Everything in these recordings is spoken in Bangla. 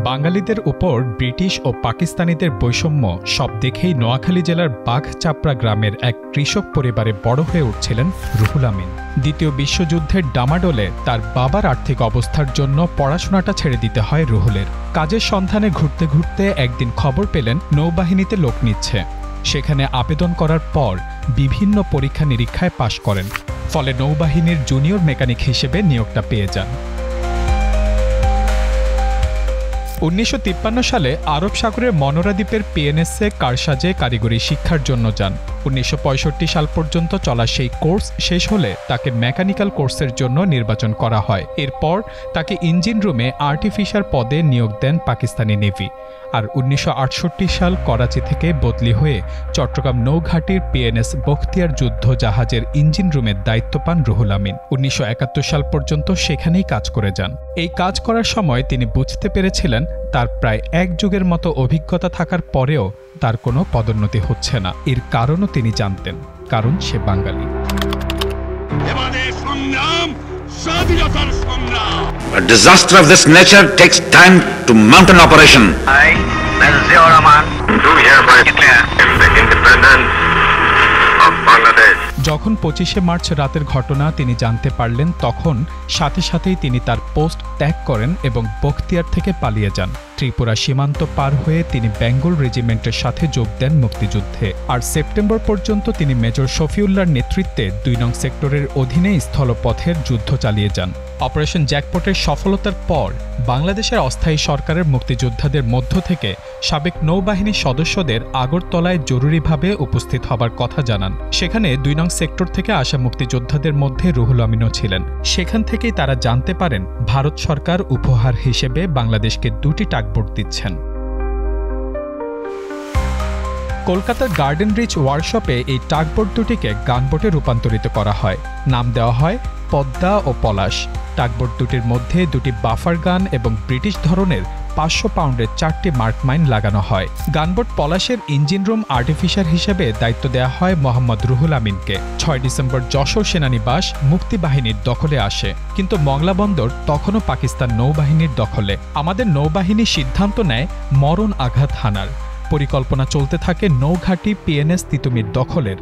বাঙালিদের উপর ব্রিটিশ ও পাকিস্তানিদের বৈষম্য সব দেখেই নোয়াখালী জেলার বাঘচাপড়া গ্রামের এক কৃষক পরিবারে বড় হয়ে উঠছিলেন রুহুল আমিন। দ্বিতীয় বিশ্বযুদ্ধের ডামাডোলে তার বাবার আর্থিক অবস্থার জন্য পড়াশোনাটা ছেড়ে দিতে হয় রুহুলের। কাজের সন্ধানে ঘুরতে ঘুরতে একদিন খবর পেলেন নৌবাহিনীতে লোক নিচ্ছে। সেখানে আবেদন করার পর বিভিন্ন পরীক্ষা নিরীক্ষায় পাশ করেন, ফলে নৌবাহিনীর জুনিয়র মেকানিক হিসেবে নিয়োগটা পেয়ে যান। 1953 সালে আরব সাগরের মনোরা দ্বীপের পিএনএসএ কারসাজে কারিগরি শিক্ষার জন্য যান। 1965 সাল পর্যন্ত চলা সেই কোর্স শেষ হলে তাকে মেকানিক্যাল কোর্সের জন্য নির্বাচন করা হয়। এরপর তাকে ইঞ্জিন রুমে আর্টিফিশার পদে নিয়োগ দেন পাকিস্তানি নেভি। আর 1968 সাল করাচি থেকে বদলি হয়ে চট্টগ্রাম নৌঘাটির পিএনএস বখতিয়ার যুদ্ধ জাহাজের ইঞ্জিন রুমের দায়িত্ব পান রুহুল আমিন। 1971 সাল পর্যন্ত সেখানেই কাজ করে যান। এই কাজ করার সময় তিনি বুঝতে পেরেছিলেন তার প্রায় এক যুগের মতো অভিজ্ঞতা থাকার পরেও তার কোনো পদোন্নতি হচ্ছে না। এর কারণও তিনি জানতেন, কারণ সে বাঙালি। A disaster of this nature takes time to mount an operation. I, Ziaur Rahman, do hereby declare the independence of Bangladesh. যখন 25শে মার্চ রাতের ঘটনা তিনি জানতে পারলেন, তখন সাথে সাথেই তিনি তার পোস্ট ত্যাগ করেন এবং বখতিয়ার থেকে পালিয়ে যান। ত্রিপুরা সীমান্ত পার হয়ে তিনি বেঙ্গল রেজিমেন্টের সাথে যোগ দেন মুক্তিযুদ্ধে। আর সেপ্টেম্বর পর্যন্ত তিনি মেজর শফিউল্লাহর নেতৃত্বে 2 নং সেক্টরের অধীনে স্থলপথের যুদ্ধ চালিয়ে যান। অপারেশন জ্যাকপটের সফলতার পর বাংলাদেশের অস্থায়ী সরকারের মুক্তিযোদ্ধাদের মধ্য থেকে সাবেক নৌবাহিনীর সদস্যদের আগরতলায় জরুরিভাবে উপস্থিত হবার কথা জানান। সেখানে 2 নং সেক্টর থেকে আসা মুক্তিযোদ্ধাদের মধ্যে রুহুল আমিনও ছিলেন। সেখান থেকেই তারা জানতে পারেন ভারত সরকার উপহার হিসেবে বাংলাদেশকে 2টি টাগবোট দিচ্ছেন। কলকাতার গার্ডেন রিচ ওয়ার্কশপে এই টাগবোট দুটিকে গানবোটে রূপান্তরিত করা হয়। নাম দেওয়া হয় পদ্মা ও পলাশ। টাগবোট দুটির মধ্যে 2টি বাফার গান এবং ব্রিটিশ ধরনের 500 পাউন্ডের 4টি মার্ক মাইন লাগানো হয়। গানবোট পলাশের ইঞ্জিন রুম আর্টিফিশার হিসেবে দায়িত্ব দেওয়া হয় মোহাম্মদ রুহুল আমিনকে। 6 ডিসেম্বর যশোর সেনানিবাস মুক্তিবাহিনীর দখলে আসে, কিন্তু মংলা বন্দর তখনও পাকিস্তান নৌবাহিনীর দখলে। আমাদের নৌবাহিনী সিদ্ধান্ত নেয় মরণ আঘাত হানার। পরিকল্পনা চলতে থাকে নৌঘাটি পিএনএস তিতুমির দখলের।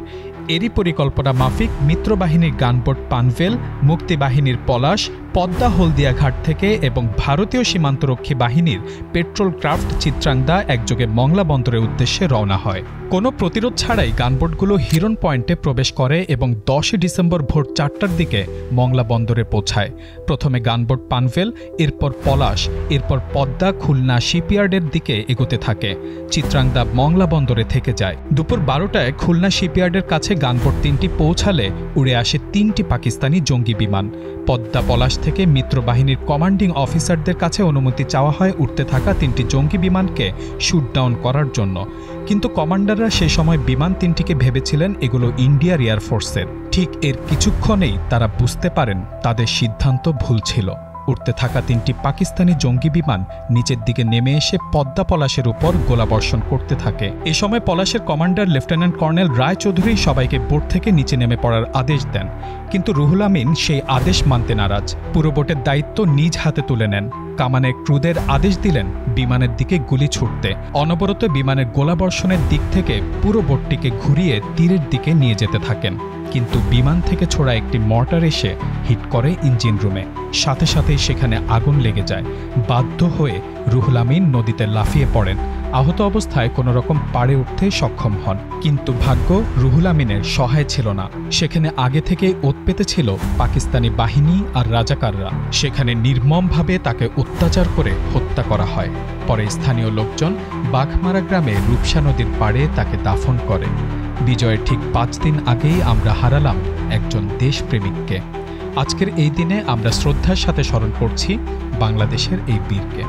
এরই পরিকল্পনা মাফিক মিত্রবাহিনীর গানবোট পানভেল, মুক্তিবাহিনীর পলাশ পদ্মা হলদিয়া ঘাট থেকে এবং ভারতীয় সীমান্তরক্ষী বাহিনীর পেট্রোল ক্রাফট চিত্রাংদা একযোগে মংলা বন্দরের উদ্দেশ্যে রওনা হয়। কোনো প্রতিরোধ ছাড়াই গানবোটগুলো হিরন পয়েন্টে প্রবেশ করে এবং 10 ডিসেম্বর ভোর 4টার দিকে মংলা বন্দরে পৌঁছায়। প্রথমে গানবোট পানভেল, এরপর পলাশ, এরপর পদ্মা খুলনা শিপইয়ার্ডের দিকে এগোতে থাকে। চিত্রাংদা মংলা বন্দরে থেকে যায়। দুপুর 12টায় খুলনা শিপইয়ার্ডের কাছে গানবোট 3টি পৌঁছালে উড়ে আসে 3টি পাকিস্তানি জঙ্গি বিমান। পদ্মা পলাশ থেকে মিত্রবাহিনীর কমান্ডিং অফিসারদের কাছে অনুমতি চাওয়া হয় উঠতে থাকা 3টি জঙ্গি বিমানকে শুটডাউন করার জন্য, কিন্তু কমান্ডাররা সে সময় বিমান 3টিকে ভেবেছিলেন এগুলো ইন্ডিয়ার এয়ারফোর্সের। ঠিক এর কিছুক্ষণেই তারা বুঝতে পারেন তাদের সিদ্ধান্ত ভুল ছিল। উঠতে থাকা 3টি পাকিস্তানি জঙ্গি বিমান নিচের দিকে নেমে এসে পদ্মা পলাশের উপর গোলাবর্ষণ করতে থাকে। এ সময় পলাশের কমান্ডার লেফটেন্যান্ট কর্নেল রায়চৌধুরী সবাইকে বোট থেকে নিচে নেমে পড়ার আদেশ দেন, কিন্তু রুহুল আমিন সেই আদেশ মানতে নারাজ। পুরো বোটের দায়িত্ব নিজ হাতে তুলে নেন। কামানের ক্রুদের আদেশ দিলেন বিমানের দিকে গুলি ছুটতে। অনবরত বিমানের গোলাবর্ষণের দিক থেকে পুরো বোটটিকে ঘুরিয়ে তীরের দিকে নিয়ে যেতে থাকেন, কিন্তু বিমান থেকে ছোড়া একটি মর্টার এসে হিট করে ইঞ্জিন রুমে। সাথে সাথেই সেখানে আগুন লেগে যায়। বাধ্য হয়ে রুহুল আমিন নদীতে লাফিয়ে পড়েন। আহত অবস্থায় কোনো রকম পাড়ে উঠতে সক্ষম হন, কিন্তু ভাগ্য রুহুল আমিনের সহায় ছিল না। সেখানে আগে থেকেই ওত পেতেছিল পাকিস্তানি বাহিনী আর রাজাকাররা। সেখানে নির্মমভাবে তাকে অত্যাচার করে হত্যা করা হয়। পরে স্থানীয় লোকজন বাঘমারা গ্রামে রূপসা নদীর পাড়ে তাকে দাফন করে। বিজয়ের ঠিক 5 দিন আগেই আমরা হারালাম একজন দেশপ্রেমিককে। আজকের এই দিনে আমরা শ্রদ্ধার সাথে স্মরণ করছি বাংলাদেশের এই বীরকে।